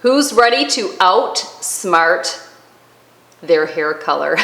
Who's ready to outsmart their hair color?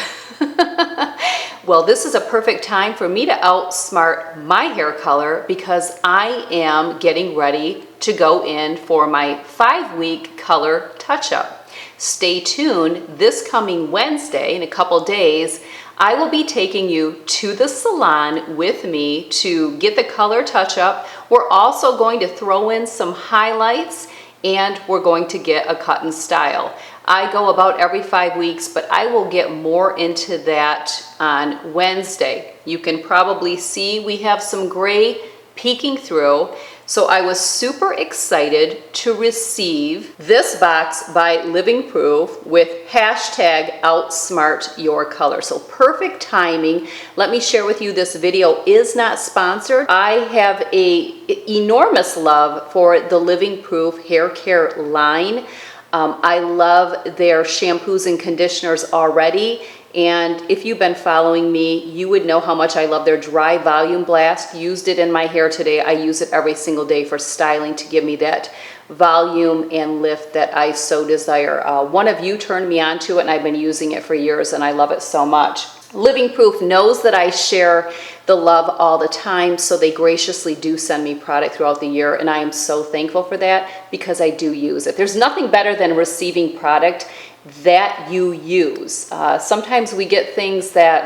Well, this is a perfect time for me to outsmart my hair color because I am getting ready to go in for my 5-week color touch-up. Stay tuned. This coming Wednesday, in a couple days, I will be taking you to the salon with me to get the color touch-up. We're also going to throw in some highlights, and we're going to get a cut and style. I go about every 5 weeks, but I will get more into that on Wednesday. You can probably see we have some gray peeking through. So I was super excited to receive this box by Living Proof with hashtag #OutsmartYourColor. So perfect timing. Let me share with you, this video is not sponsored. I have an enormous love for the Living Proof hair care line. I love their shampoos and conditioners already. And if you've been following me, you would know how much I love their Dry Volume Blast. Used it in my hair today. I use it every single day for styling to give me that volume and lift that I so desire. One of you turned me on to it, and I've been using it for years, and I love it so much. Living Proof knows that I share the love all the time, so they graciously do send me product throughout the year, and I am so thankful for that because I do use it. There's nothing better than receiving product that you use. Sometimes we get things that,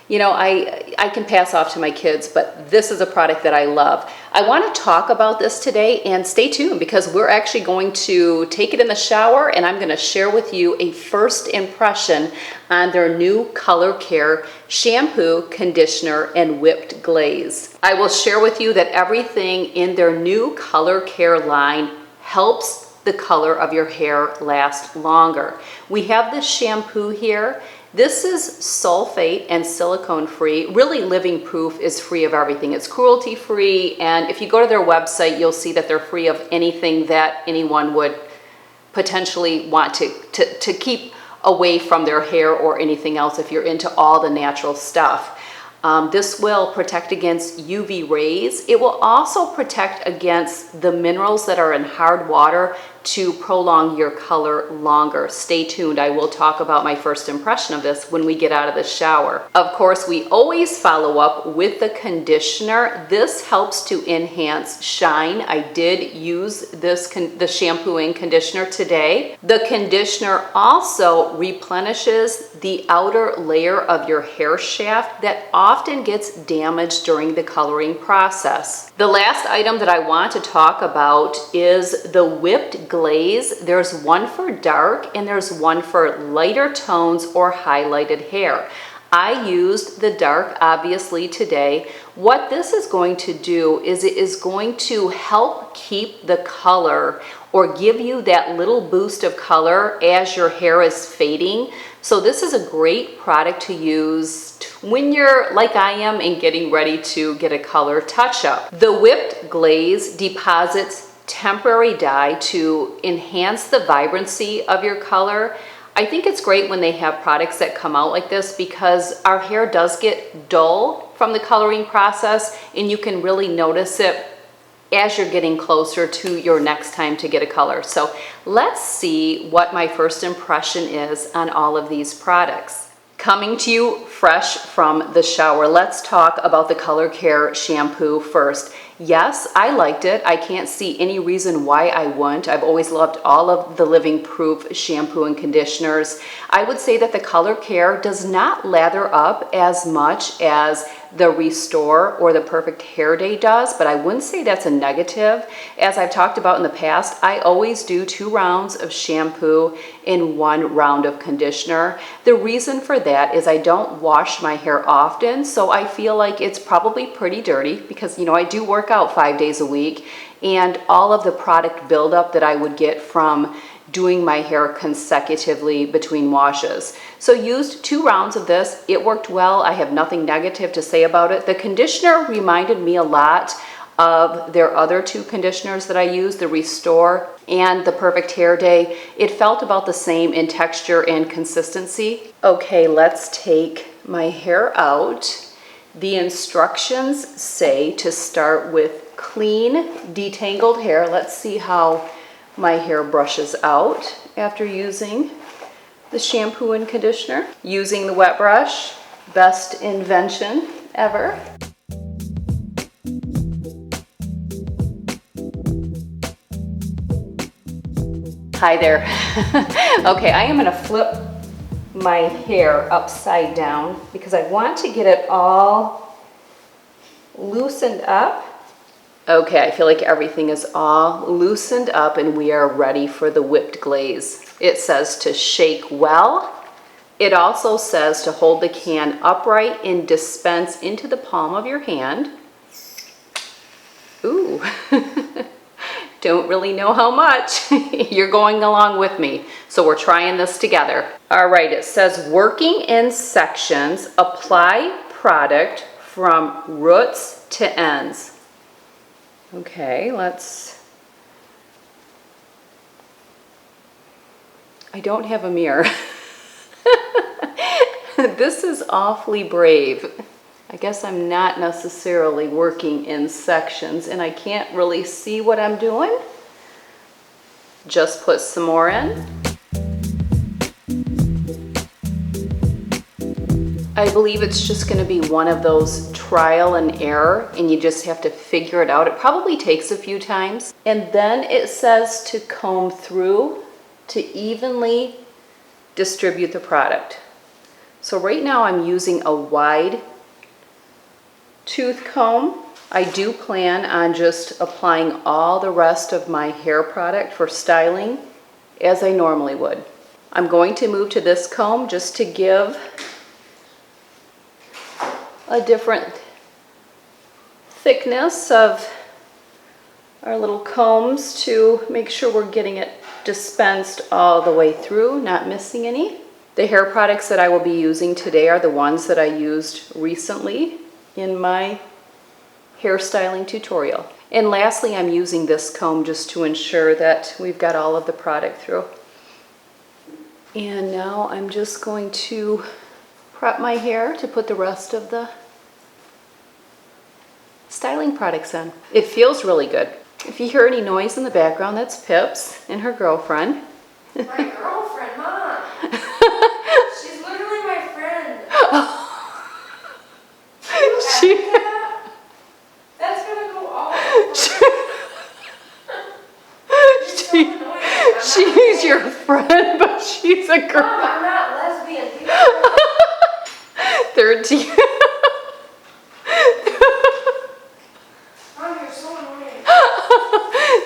I can pass off to my kids, but this is a product that I love. I want to talk about this today, and stay tuned because we're actually going to take it in the shower, and I'm going to share with you a first impression on their new Color Care shampoo, conditioner, and whipped glaze. I will share with you that everything in their new Color Care line helps the color of your hair last longer. We have this shampoo here. This is sulfate and silicone free. Really, Living Proof is free of everything. It's cruelty free, and if you go to their website, you'll see that they're free of anything that anyone would potentially want to keep away from their hair or anything else if you're into all the natural stuff. This will protect against UV rays. It will also protect against the minerals that are in hard water to prolong your color longer. Stay tuned. I will talk about my first impression of this when we get out of the shower. Of course, we always follow up with the conditioner. This helps to enhance shine. I did use the shampoo and conditioner today. The conditioner also replenishes the outer layer of your hair shaft that often gets damaged during the coloring process. The last item that I want to talk about is the whipped glaze. There's one for dark and there's one for lighter tones or highlighted hair. I used the dark obviously today. What this is going to do is it is going to help keep the color or give you that little boost of color as your hair is fading. So this is a great product to use when you're like I am and getting ready to get a color touch-up. The whipped glaze deposits temporary dye to enhance the vibrancy of your color. I think it's great when they have products that come out like this because our hair does get dull from the coloring process, and you can really notice it as you're getting closer to your next time to get a color. So let's see what my first impression is on all of these products. Coming to you fresh from the shower, let's talk about the Color Care shampoo first. Yes, I liked it. I can't see any reason why I wouldn't. I've always loved all of the Living Proof shampoo and conditioners. I would say that the Color Care does not lather up as much as the Restore or the Perfect Hair Day does, but I wouldn't say that's a negative. As I've talked about in the past, I always do 2 rounds of shampoo and 1 round of conditioner. The reason for that is I don't wash my hair often, so I feel like it's probably pretty dirty because, I do work out 5 days a week, and all of the product buildup that I would get from doing my hair consecutively between washes. So used 2 rounds of this. It worked well. I have nothing negative to say about it. The conditioner reminded me a lot of their other 2 conditioners that I used, the Restore and the Perfect Hair Day. It felt about the same in texture and consistency. Okay, let's take my hair out. The instructions say to start with clean, detangled hair. Let's see how my hair brushes out after using the shampoo and conditioner. Using the wet brush, best invention ever. Hi there. Okay, I am gonna flip my hair upside down because I want to get it all loosened up. Okay, I feel like everything is all loosened up and we are ready for the whipped glaze. It says to shake well. It also says to hold the can upright and dispense into the palm of your hand. Ooh, don't really know how much. You're going along with me. So we're trying this together. All right, it says working in sections, apply product from roots to ends. Okay, I don't have a mirror. This is awfully brave. I guess I'm not necessarily working in sections and I can't really see what I'm doing. Just put some more in. I believe it's just going to be one of those trial and error and you just have to figure it out. It probably takes a few times. And then it says to comb through to evenly distribute the product. So right now I'm using a wide tooth comb. I do plan on just applying all the rest of my hair product for styling as I normally would. I'm going to move to this comb just to give a different thickness of our little combs to make sure we're getting it dispensed all the way through, not missing any. The hair products that I will be using today are the ones that I used recently in my hairstyling tutorial. And lastly, I'm using this comb just to ensure that we've got all of the product through. And now I'm just going to prep my hair to put the rest of the styling products on. It feels really good. If you hear any noise in the background, that's Pips and her girlfriend. My girlfriend, Mom. She's literally my friend. That's gonna go all over. She's your friend, but she's a girl. Mom, I'm not lesbian. 13. Mom, you're so annoying.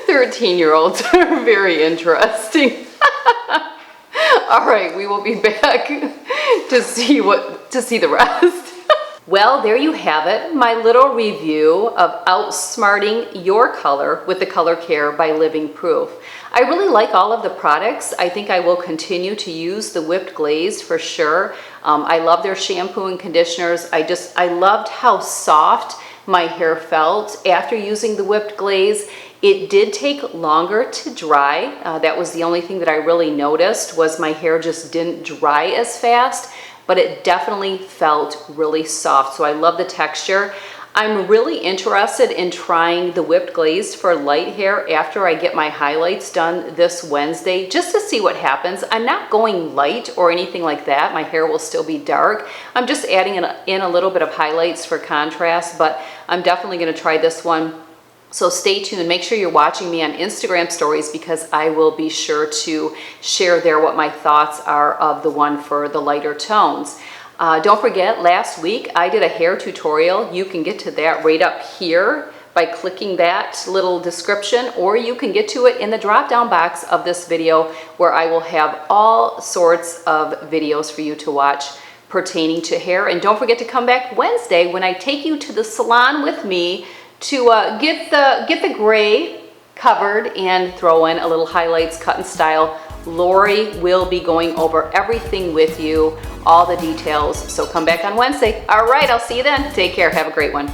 13-year-olds are very interesting. All right, we will be back to see the rest. Well, there you have it, my little review of outsmarting your color with the Color Care by Living Proof. I really like all of the products. I think I will continue to use the whipped glaze for sure. I love their shampoo and conditioners. I loved how soft my hair felt after using the whipped glaze. It did take longer to dry. That was the only thing that I really noticed, was my hair just didn't dry as fast, but it definitely felt really soft. So I love the texture. I'm really interested in trying the whipped glaze for light hair after I get my highlights done this Wednesday, just to see what happens. I'm not going light or anything like that. My hair will still be dark. I'm just adding in a little bit of highlights for contrast, but I'm definitely gonna try this one. So stay tuned. Make sure you're watching me on Instagram stories because I will be sure to share there what my thoughts are of the one for the lighter tones. Don't forget, last week I did a hair tutorial. You can get to that right up here by clicking that little description, or you can get to it in the drop-down box of this video where I will have all sorts of videos for you to watch pertaining to hair. And don't forget to come back Wednesday when I take you to the salon with me to get the gray covered and throw in a little highlights, cut and style. Lori will be going over everything with you, all the details. So come back on Wednesday. All right, I'll see you then. Take care. Have a great one.